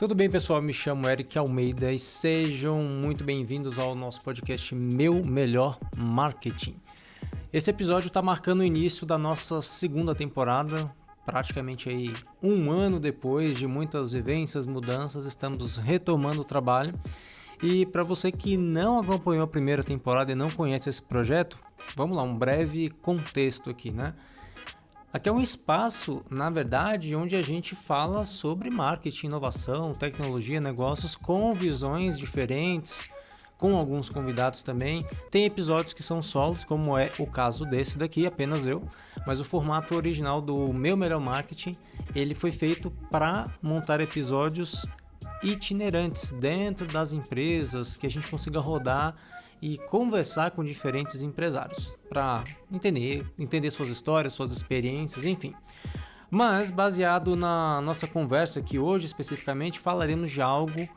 Tudo bem, pessoal? Me chamo Eric Almeida e sejam muito bem-vindos ao nosso podcast Meu Melhor Marketing. Esse episódio está marcando o início da nossa segunda temporada, praticamente aí um ano depois de muitas vivências, mudanças, estamos retomando o trabalho. E para você que não acompanhou a primeira temporada e não conhece esse projeto, vamos lá, um breve contexto aqui, né? Aqui é um espaço, na verdade, onde a gente fala sobre marketing, inovação, tecnologia, negócios com visões diferentes, com alguns convidados também. Tem episódios que são solos, como é o caso desse daqui, apenas eu. Mas o formato original do Meu Melhor Marketing, ele foi feito para montar episódios itinerantes dentro das empresas, que a gente consiga rodar e conversar com diferentes empresários para entender suas histórias, suas experiências, enfim. Mas baseado na nossa conversa aqui hoje especificamente, falaremos de algo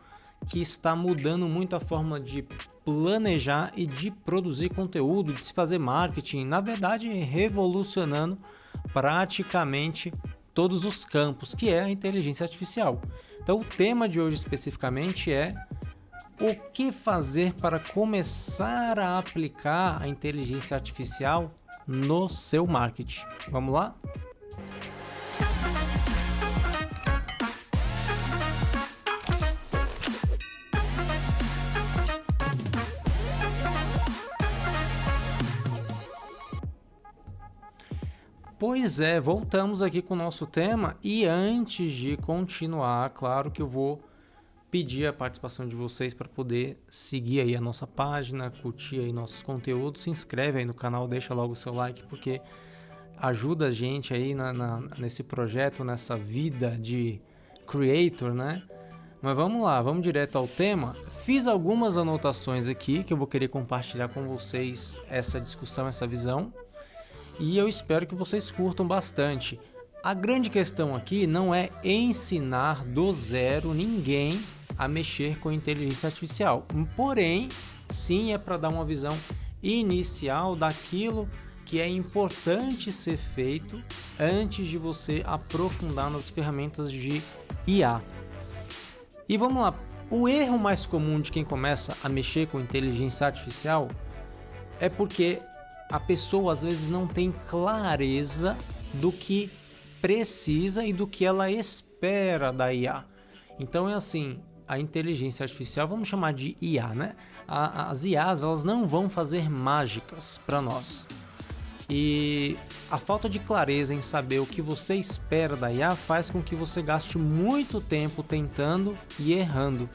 que está mudando muito a forma de planejar e de produzir conteúdo, de se fazer marketing, na verdade revolucionando praticamente todos os campos, que é a inteligência artificial. Então o tema de hoje especificamente é o que fazer para começar a aplicar a inteligência artificial no seu marketing. Vamos lá? Pois é, voltamos aqui com o nosso tema e antes de continuar, claro que eu vou pedir a participação de vocês para poder seguir aí a nossa página, curtir aí nossos conteúdos, se inscreve aí no canal, deixa logo o seu like, porque ajuda a gente aí nesse projeto, nessa vida de creator, né? Mas vamos lá, vamos direto ao tema. Fiz algumas anotações aqui que eu vou querer compartilhar com vocês essa discussão, essa visão, e eu espero que vocês curtam bastante. A grande questão aqui não é ensinar do zero ninguém a mexer com inteligência artificial. Porém, sim, é para dar uma visão inicial daquilo que é importante ser feito antes de você aprofundar nas ferramentas de IA. E vamos lá, o erro mais comum de quem começa a mexer com inteligência artificial é porque a pessoa às vezes não tem clareza do que precisa e do que ela espera da IA. Então é assim, a inteligência artificial, vamos chamar de IA, né? As IAs, elas não vão fazer mágicas para nós. E a falta de clareza em saber o que você espera da IA faz com que você gaste muito tempo tentando e errando.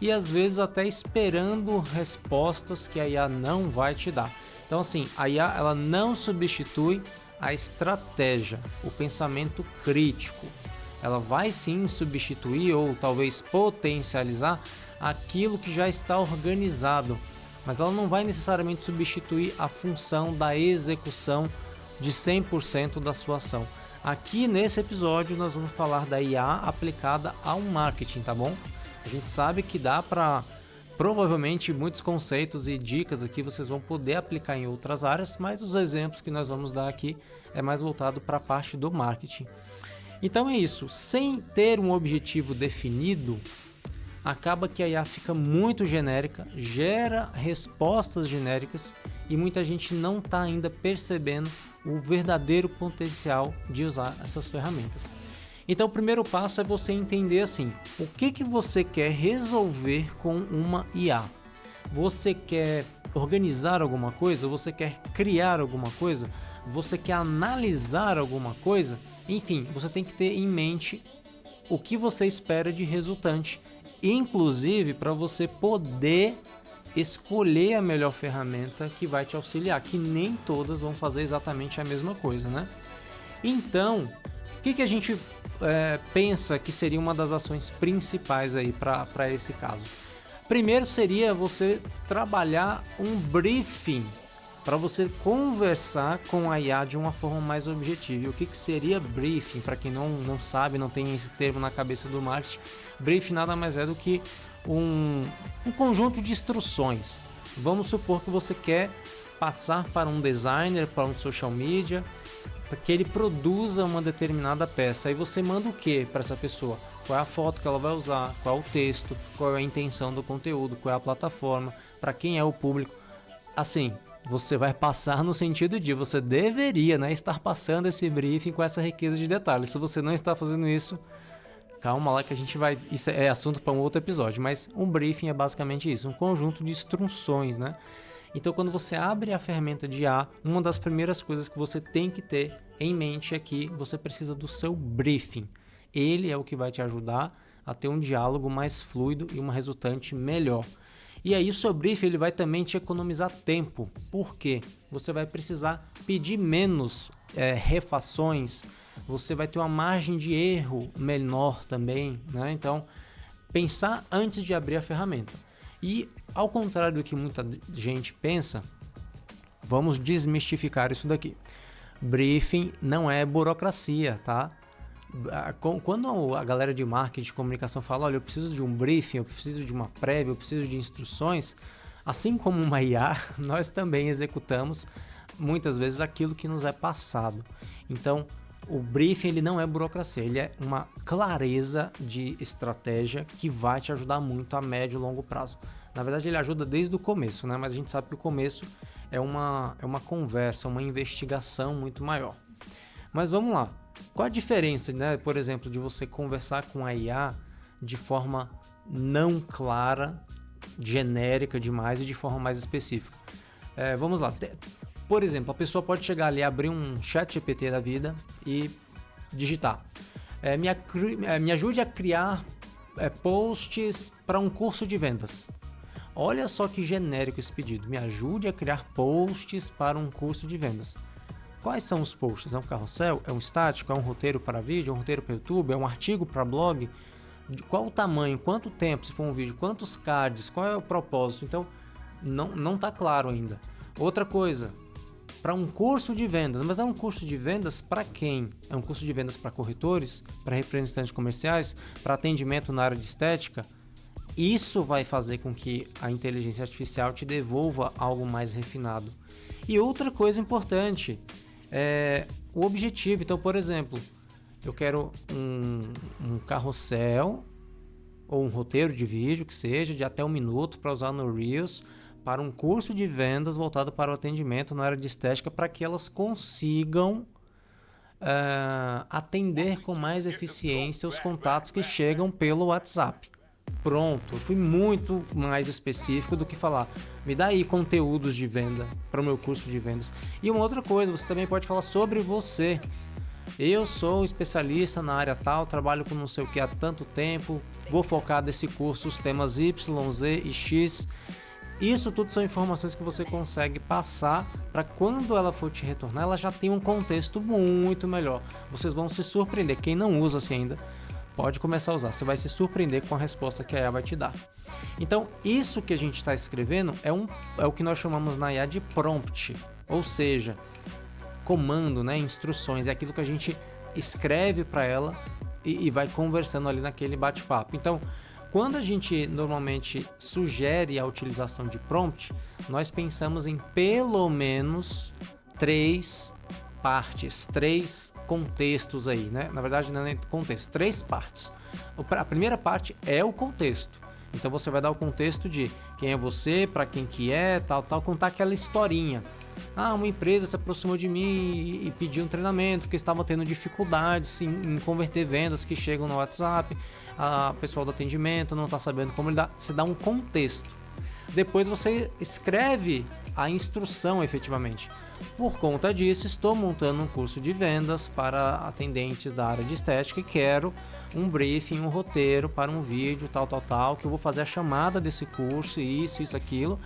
E às vezes até esperando respostas que a IA não vai te dar. Então assim, a IA ela não substitui a estratégia, o pensamento crítico. Ela vai sim substituir ou talvez potencializar aquilo que já está organizado, mas ela não vai necessariamente substituir a função da execução de 100% da sua ação. Aqui nesse episódio nós vamos falar da IA aplicada ao marketing, tá bom? A gente sabe que dá para provavelmente muitos conceitos e dicas aqui vocês vão poder aplicar em outras áreas, mas os exemplos que nós vamos dar aqui é mais voltado para a parte do marketing. Então é isso, sem ter um objetivo definido, acaba que a IA fica muito genérica, gera respostas genéricas e muita gente não está ainda percebendo o verdadeiro potencial de usar essas ferramentas. Então o primeiro passo é você entender assim, o que você quer resolver com uma IA? Você quer organizar alguma coisa? Você quer criar alguma coisa? Você quer analisar alguma coisa? Enfim, você tem que ter em mente o que você espera de resultante, inclusive para você poder escolher a melhor ferramenta que vai te auxiliar, que nem todas vão fazer exatamente a mesma coisa, né? Então, o que a gente pensa que seria uma das ações principais aí para esse caso? Primeiro seria você trabalhar um briefing para você conversar com a IA de uma forma mais objetiva. E o que seria briefing? Para quem não sabe, não tem esse termo na cabeça do marketing, briefing nada mais é do que um conjunto de instruções. Vamos supor que você quer passar para um designer, para um social media, que ele produza uma determinada peça. Aí você manda o que para essa pessoa? Qual é a foto que ela vai usar? Qual é o texto? Qual é a intenção do conteúdo? Qual é a plataforma? Para quem é o público? Assim, você vai passar no sentido de você deveria, né, estar passando esse briefing com essa riqueza de detalhes. Se você não está fazendo isso, calma lá que a gente vai... Isso é assunto para um outro episódio, mas um briefing é basicamente isso, um conjunto de instruções, né? Então, quando você abre a ferramenta de IA, uma das primeiras coisas que você tem que ter em mente é que você precisa do seu briefing. Ele é o que vai te ajudar a ter um diálogo mais fluido e uma resultante melhor. E aí o seu briefing ele vai também te economizar tempo. Por quê? Você vai precisar pedir menos refações, você vai ter uma margem de erro menor também, né? Então, pensar antes de abrir a ferramenta. E, ao contrário do que muita gente pensa, vamos desmistificar isso daqui. Briefing não é burocracia, tá? Quando a galera de marketing de comunicação fala, olha, eu preciso de um briefing, eu preciso de uma prévia, eu preciso de instruções, assim como uma IA, nós também executamos muitas vezes aquilo que nos é passado. Então, o briefing ele não é burocracia, ele é uma clareza de estratégia que vai te ajudar muito a médio e longo prazo. Na verdade, ele ajuda desde o começo, né? Mas a gente sabe que o começo é uma conversa, uma investigação muito maior. Mas vamos lá. Qual a diferença, né, por exemplo, de você conversar com a IA de forma não clara, genérica demais e de forma mais específica? Vamos lá. Por exemplo, a pessoa pode chegar ali, abrir um chat GPT da vida e digitar. Me ajude a criar posts para um curso de vendas. Olha só que genérico esse pedido. Me ajude a criar posts para um curso de vendas. Quais são os posts? É um carrossel? É um estático? É um roteiro para vídeo? É um roteiro para YouTube? É um artigo para blog? Qual o tamanho? Quanto tempo se for um vídeo? Quantos cards? Qual é o propósito? Então, não está claro ainda. Outra coisa, para um curso de vendas. Mas é um curso de vendas para quem? É um curso de vendas para corretores? Para representantes comerciais? Para atendimento na área de estética? Isso vai fazer com que a inteligência artificial te devolva algo mais refinado. E outra coisa importante é o objetivo. Então, por exemplo, eu quero um carrossel ou um roteiro de vídeo que seja de até 1 minuto para usar no Reels para um curso de vendas voltado para o atendimento na área de estética para que elas consigam atender com mais eficiência os contatos que chegam pelo WhatsApp. Pronto, eu fui muito mais específico do que falar, me dá aí conteúdos de venda para o meu curso de vendas. E uma outra coisa, você também pode falar sobre você. Eu sou especialista na área tal, trabalho com não sei o que há tanto tempo, vou focar nesse curso os temas Y, Z e X. Isso tudo são informações que você consegue passar para quando ela for te retornar, ela já tem um contexto muito melhor. Vocês vão se surpreender, quem não usa assim ainda, pode começar a usar, você vai se surpreender com a resposta que a IA vai te dar. Então, isso que a gente está escrevendo é o que nós chamamos na IA de prompt, ou seja, comando, né, instruções, é aquilo que a gente escreve para ela e vai conversando ali naquele bate-papo. Então, quando a gente normalmente sugere a utilização de prompt, nós pensamos em pelo menos 3 partes, 3 contextos aí, né? Na verdade não é contexto, 3 partes. A primeira parte é o contexto. Então você vai dar o contexto de quem é você, para quem que é, tal, contar aquela historinha. Uma empresa se aproximou de mim e pediu um treinamento porque estava tendo dificuldades em converter vendas que chegam no WhatsApp. A pessoal do atendimento não está sabendo como lidar. Você dá um contexto. Depois você escreve a instrução efetivamente. Por conta disso, estou montando um curso de vendas para atendentes da área de estética e quero um briefing, um roteiro para um vídeo, tal, que eu vou fazer a chamada desse curso, isso, aquilo.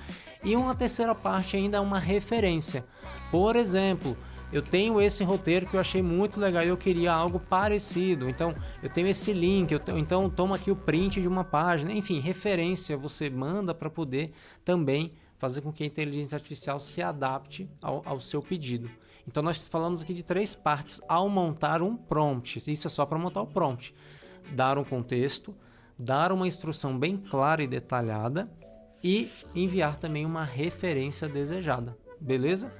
E uma terceira parte ainda é uma referência. Por exemplo, eu tenho esse roteiro que eu achei muito legal e eu queria algo parecido. Então, eu tenho esse link, então toma aqui o print de uma página. Enfim, referência você manda para poder também fazer com que a inteligência artificial se adapte ao seu pedido. Então, nós falamos aqui de 3 partes ao montar um prompt. Isso é só para montar o prompt. Dar um contexto, dar uma instrução bem clara e detalhada e enviar também uma referência desejada, beleza?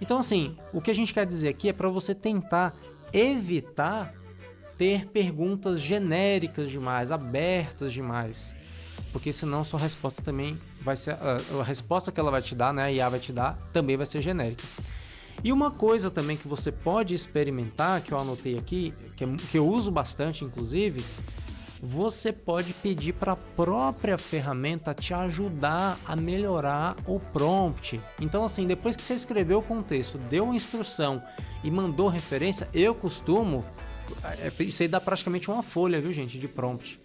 Então, assim, o que a gente quer dizer aqui é para você tentar evitar ter perguntas genéricas demais, abertas demais, porque senão sua resposta também vai ser, a resposta que ela vai te dar, né, a IA vai te dar, também vai ser genérica. E uma coisa também que você pode experimentar, que eu anotei aqui, que eu uso bastante inclusive, você pode pedir para a própria ferramenta te ajudar a melhorar o prompt. Então, assim, depois que você escreveu o contexto, deu uma instrução e mandou referência, eu costumo... Isso aí dá praticamente uma folha, viu, gente, de prompt.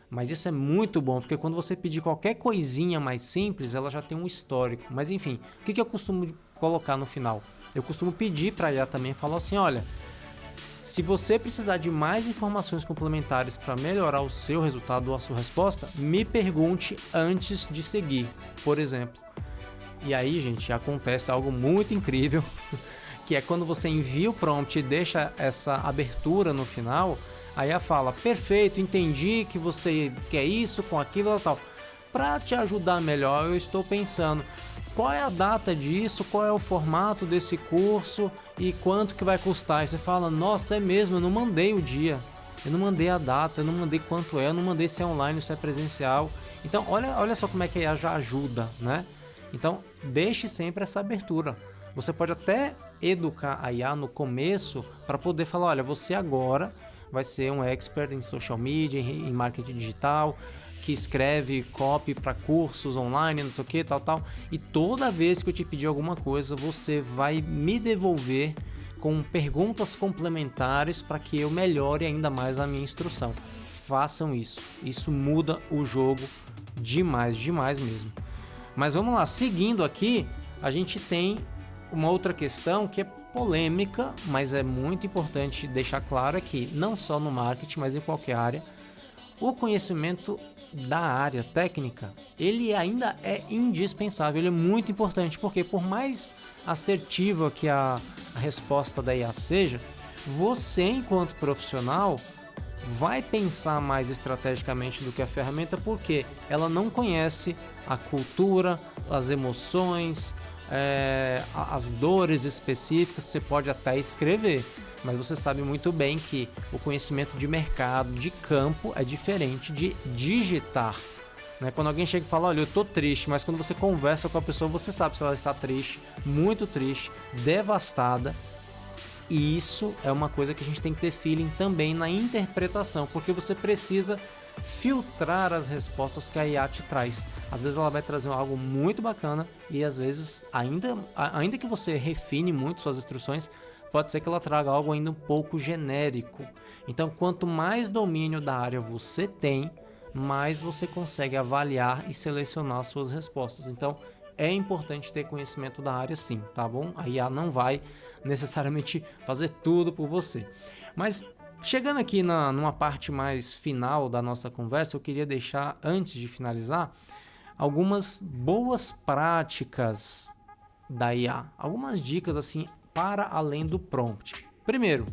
Mas isso é muito bom, porque quando você pedir qualquer coisinha mais simples, ela já tem um histórico. Mas, enfim, o que eu costumo colocar no final? Eu costumo pedir para a IA também, falar assim, olha... Se você precisar de mais informações complementares para melhorar o seu resultado ou a sua resposta, me pergunte antes de seguir, por exemplo. E aí, gente, acontece algo muito incrível, que é quando você envia o prompt e deixa essa abertura no final, aí ela fala, perfeito, entendi que você quer isso com aquilo e tal. Para te ajudar melhor, eu estou pensando... Qual é a data disso, qual é o formato desse curso e quanto que vai custar? E você fala, nossa, é mesmo, eu não mandei o dia, eu não mandei a data, eu não mandei quanto é, eu não mandei se é online ou se é presencial. Então, olha só como é que a IA já ajuda, né? Então, deixe sempre essa abertura. Você pode até educar a IA no começo para poder falar, olha, você agora vai ser um expert em social media, em marketing digital, que escreve copy para cursos online, não sei o que, tal. E toda vez que eu te pedir alguma coisa, você vai me devolver com perguntas complementares para que eu melhore ainda mais a minha instrução. Façam isso. Isso muda o jogo demais mesmo. Mas vamos lá, seguindo aqui, a gente tem uma outra questão que é polêmica, mas é muito importante deixar claro aqui, não só no marketing, mas em qualquer área. O conhecimento da área técnica, ele ainda é indispensável, ele é muito importante, porque por mais assertiva que a resposta da IA seja, você enquanto profissional vai pensar mais estrategicamente do que a ferramenta, porque ela não conhece a cultura, as emoções, as dores específicas. Você pode até escrever, mas você sabe muito bem que o conhecimento de mercado, de campo, é diferente de digitar. Né? Quando alguém chega e fala, olha, eu tô triste, mas quando você conversa com a pessoa, você sabe se ela está triste, muito triste, devastada. E isso é uma coisa que a gente tem que ter feeling também na interpretação, porque você precisa filtrar as respostas que a IA te traz. Às vezes ela vai trazer algo muito bacana e às vezes, ainda que você refine muito suas instruções, pode ser que ela traga algo ainda um pouco genérico. Então, quanto mais domínio da área você tem, mais você consegue avaliar e selecionar suas respostas. Então, é importante ter conhecimento da área sim, tá bom? A IA não vai necessariamente fazer tudo por você. Mas, chegando aqui numa parte mais final da nossa conversa, eu queria deixar, antes de finalizar, algumas boas práticas da IA. Algumas dicas assim para além do prompt. Primeiro,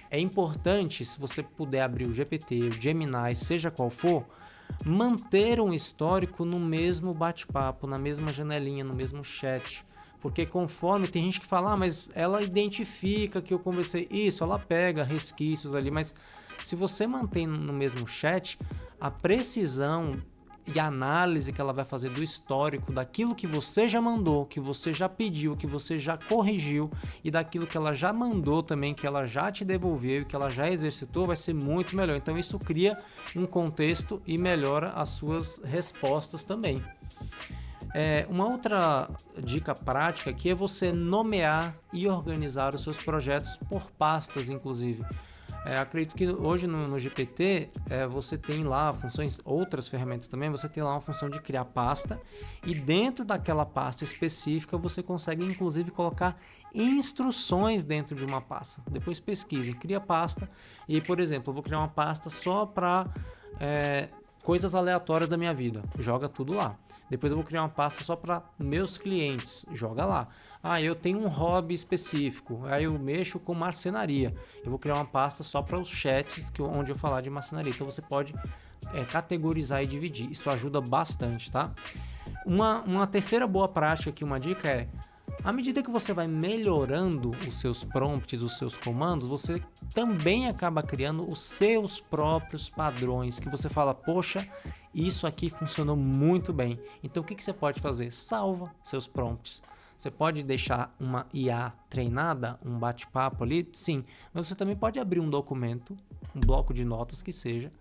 é importante, se você puder abrir o GPT, o Gemini, seja qual for, manter um histórico no mesmo bate-papo, na mesma janelinha, no mesmo chat. Porque conforme tem gente que fala, mas ela identifica que eu conversei, isso, ela pega resquícios ali, mas se você mantém no mesmo chat, a precisão e a análise que ela vai fazer do histórico, daquilo que você já mandou, que você já pediu, que você já corrigiu e daquilo que ela já mandou também, que ela já te devolveu e que ela já exercitou, vai ser muito melhor. Então isso cria um contexto e melhora as suas respostas também. Uma outra dica prática aqui é você nomear e organizar os seus projetos por pastas, inclusive. Acredito que hoje no GPT você tem lá funções, outras ferramentas também, você tem lá uma função de criar pasta e dentro daquela pasta específica você consegue inclusive colocar instruções dentro de uma pasta. Depois pesquise, cria pasta e, por exemplo, eu vou criar uma pasta só para coisas aleatórias da minha vida, joga tudo lá. Depois eu vou criar uma pasta só para meus clientes, joga lá. Eu tenho um hobby específico, aí eu mexo com marcenaria. Eu vou criar uma pasta só para os chats onde eu falar de marcenaria. Então você pode categorizar e dividir. Isso ajuda bastante, tá? Uma terceira boa prática aqui, uma dica é À medida que você vai melhorando os seus prompts, os seus comandos, você também acaba criando os seus próprios padrões, que você fala, poxa, isso aqui funcionou muito bem. Então o que você pode fazer? Salva seus prompts. Você pode deixar uma IA treinada, um bate-papo ali? Sim, mas você também pode abrir um documento, um bloco de notas que seja,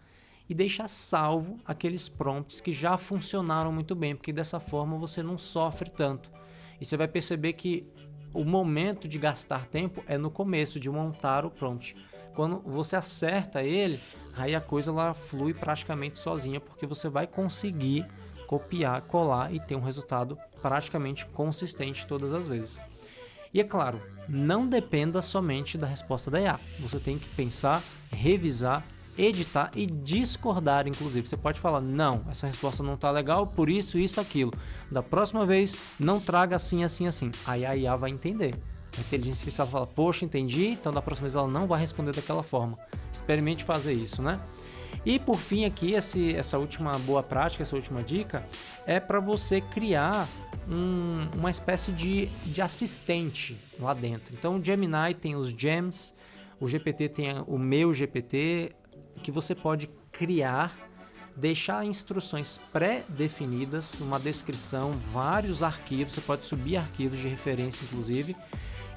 e deixar salvo aqueles prompts que já funcionaram muito bem, porque dessa forma você não sofre tanto. E você vai perceber que o momento de gastar tempo é no começo, de montar o prompt. Quando você acerta ele, aí a coisa lá flui praticamente sozinha, porque você vai conseguir copiar, colar e ter um resultado praticamente consistente todas as vezes. E é claro, não dependa somente da resposta da IA. Você tem que pensar, revisar, editar e discordar, inclusive. Você pode falar, não, essa resposta não está legal, por isso, aquilo. Da próxima vez, não traga assim, assim, assim. Aí a IA vai entender. A inteligência artificial fala, poxa, entendi, então da próxima vez ela não vai responder daquela forma. Experimente fazer isso, né? E por fim aqui, essa última boa prática, essa última dica, é para você criar uma espécie de assistente lá dentro. Então o Gemini tem os gems, o GPT tem o meu GPT, que você pode criar, deixar instruções pré-definidas, uma descrição, vários arquivos, você pode subir arquivos de referência inclusive,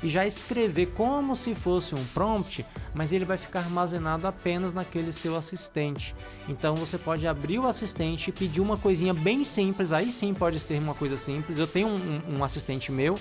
e já escrever como se fosse um prompt, mas ele vai ficar armazenado apenas naquele seu assistente. Então você pode abrir o assistente e pedir uma coisinha bem simples, aí sim pode ser uma coisa simples. Eu tenho um assistente meu,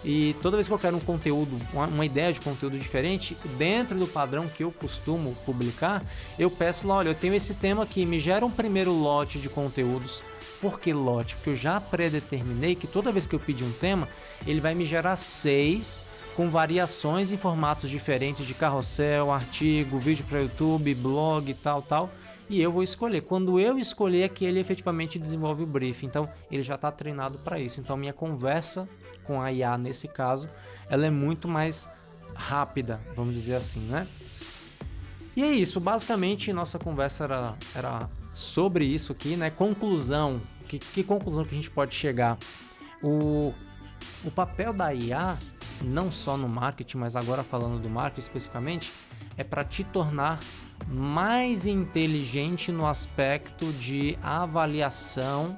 e toda vez que eu quero um conteúdo, uma ideia de conteúdo diferente, dentro do padrão que eu costumo publicar, eu peço lá, olha, eu tenho esse tema aqui, me gera um primeiro lote de conteúdos. Por que lote? Porque eu já predeterminei que toda vez que eu pedir um tema, ele vai me gerar 6 com variações em formatos diferentes de carrossel, artigo, vídeo para YouTube, blog, tal. E eu vou escolher. Quando eu escolher é que ele efetivamente desenvolve o brief. Então, ele já está treinado para isso. Então, minha conversa com a IA, nesse caso, ela é muito mais rápida, vamos dizer assim, né? E é isso. Basicamente, nossa conversa era sobre isso aqui, né? Conclusão. Que conclusão que a gente pode chegar? O papel da IA, não só no marketing, mas agora falando do marketing especificamente, é para te tornar mais inteligente no aspecto de avaliação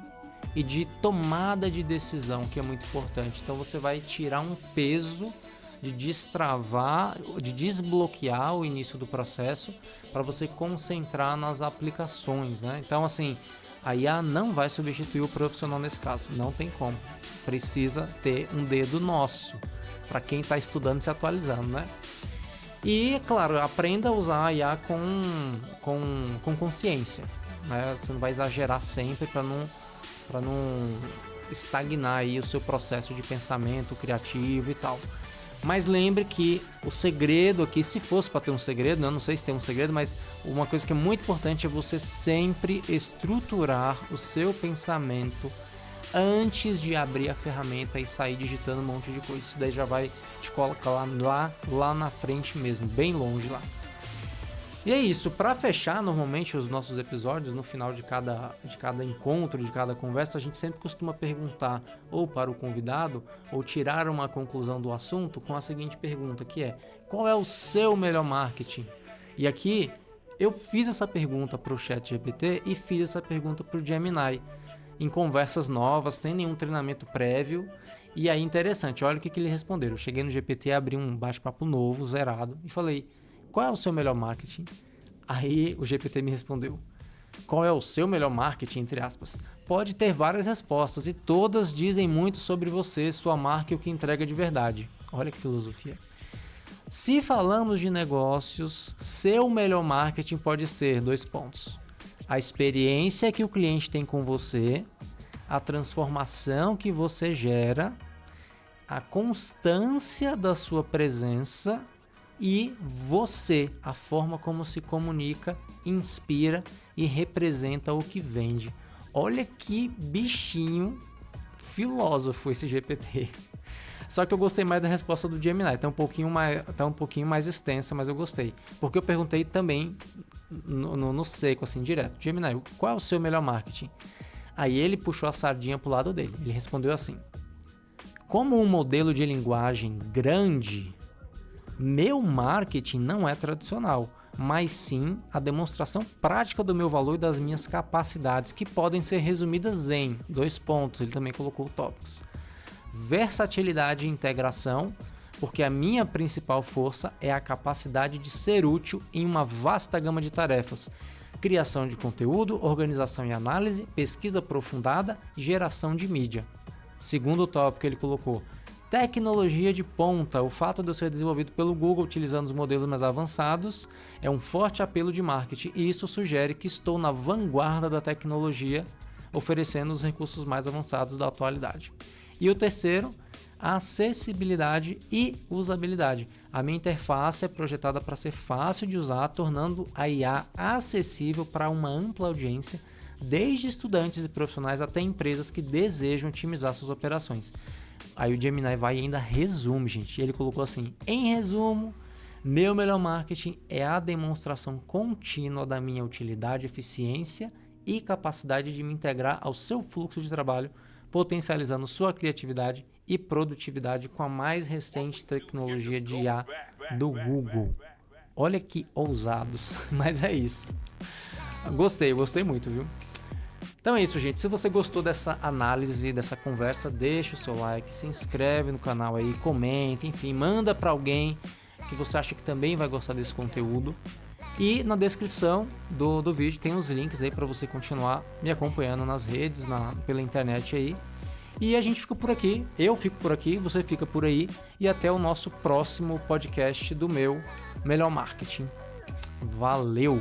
e de tomada de decisão, que é muito importante. Então você vai tirar um peso de destravar, de desbloquear o início do processo para você concentrar nas aplicações, né? Então assim, a IA não vai substituir o profissional nesse caso, não tem como. Precisa ter um dedo nosso para quem está estudando e se atualizando, né? E, claro, aprenda a usar a IA com consciência, né? Você não vai exagerar sempre para não estagnar aí o seu processo de pensamento criativo e tal. Mas lembre que o segredo aqui, se fosse para ter um segredo, eu não sei se tem um segredo, mas uma coisa que é muito importante é você sempre estruturar o seu pensamento antes de abrir a ferramenta e sair digitando um monte de coisa. Isso daí já vai te colocar lá na frente mesmo, bem longe lá. E é isso, para fechar normalmente os nossos episódios, no final de cada encontro, de cada conversa, a gente sempre costuma perguntar ou para o convidado ou tirar uma conclusão do assunto com a seguinte pergunta, que é: qual é o seu melhor marketing? E aqui eu fiz essa pergunta para o ChatGPT e fiz essa pergunta para o Gemini em conversas novas, sem nenhum treinamento prévio. E aí interessante, olha o que ele respondeu. Eu cheguei no GPT, abri um bate-papo novo, zerado, e falei: qual é o seu melhor marketing? Aí o GPT me respondeu: qual é o seu melhor marketing, entre aspas? Pode ter várias respostas e todas dizem muito sobre você, sua marca e o que entrega de verdade. Olha que filosofia. Se falamos de negócios, seu melhor marketing pode ser 2 pontos. A experiência que o cliente tem com você, a transformação que você gera, a constância da sua presença e você, a forma como se comunica, inspira e representa o que vende. Olha que bichinho filósofo esse GPT. Só que eu gostei mais da resposta do Gemini, tá um pouquinho mais extensa, mas eu gostei. Porque eu perguntei também no seco, assim, direto: Gemini, qual é o seu melhor marketing? Aí ele puxou a sardinha pro lado dele. Ele respondeu assim: Como um modelo de linguagem grande, meu marketing não é tradicional, mas sim a demonstração prática do meu valor e das minhas capacidades, que podem ser resumidas em 2 pontos, ele também colocou tópicos. Versatilidade e integração, porque a minha principal força é a capacidade de ser útil em uma vasta gama de tarefas. Criação de conteúdo, organização e análise, pesquisa aprofundada e geração de mídia. Segundo tópico, ele colocou tecnologia de ponta. O fato de eu ser desenvolvido pelo Google utilizando os modelos mais avançados é um forte apelo de marketing e isso sugere que estou na vanguarda da tecnologia, oferecendo os recursos mais avançados da atualidade. E o terceiro, acessibilidade e usabilidade. A minha interface é projetada para ser fácil de usar, tornando a IA acessível para uma ampla audiência, desde estudantes e profissionais até empresas que desejam otimizar suas operações. Aí o Gemini vai e ainda resume, gente. Ele colocou assim: em resumo, meu melhor marketing é a demonstração contínua da minha utilidade, eficiência e capacidade de me integrar ao seu fluxo de trabalho, potencializando sua criatividade e produtividade com a mais recente tecnologia de IA do Google. Olha que ousados, mas é isso. Gostei muito, viu? Então é isso, gente. Se você gostou dessa análise, dessa conversa, deixa o seu like, se inscreve no canal aí, comenta, enfim, manda para alguém que você acha que também vai gostar desse conteúdo. E na descrição do vídeo tem os links aí para você continuar me acompanhando nas redes, pela internet aí. E a gente fica por aqui, eu fico por aqui, você fica por aí. E até o nosso próximo podcast do meu Melhor Marketing. Valeu!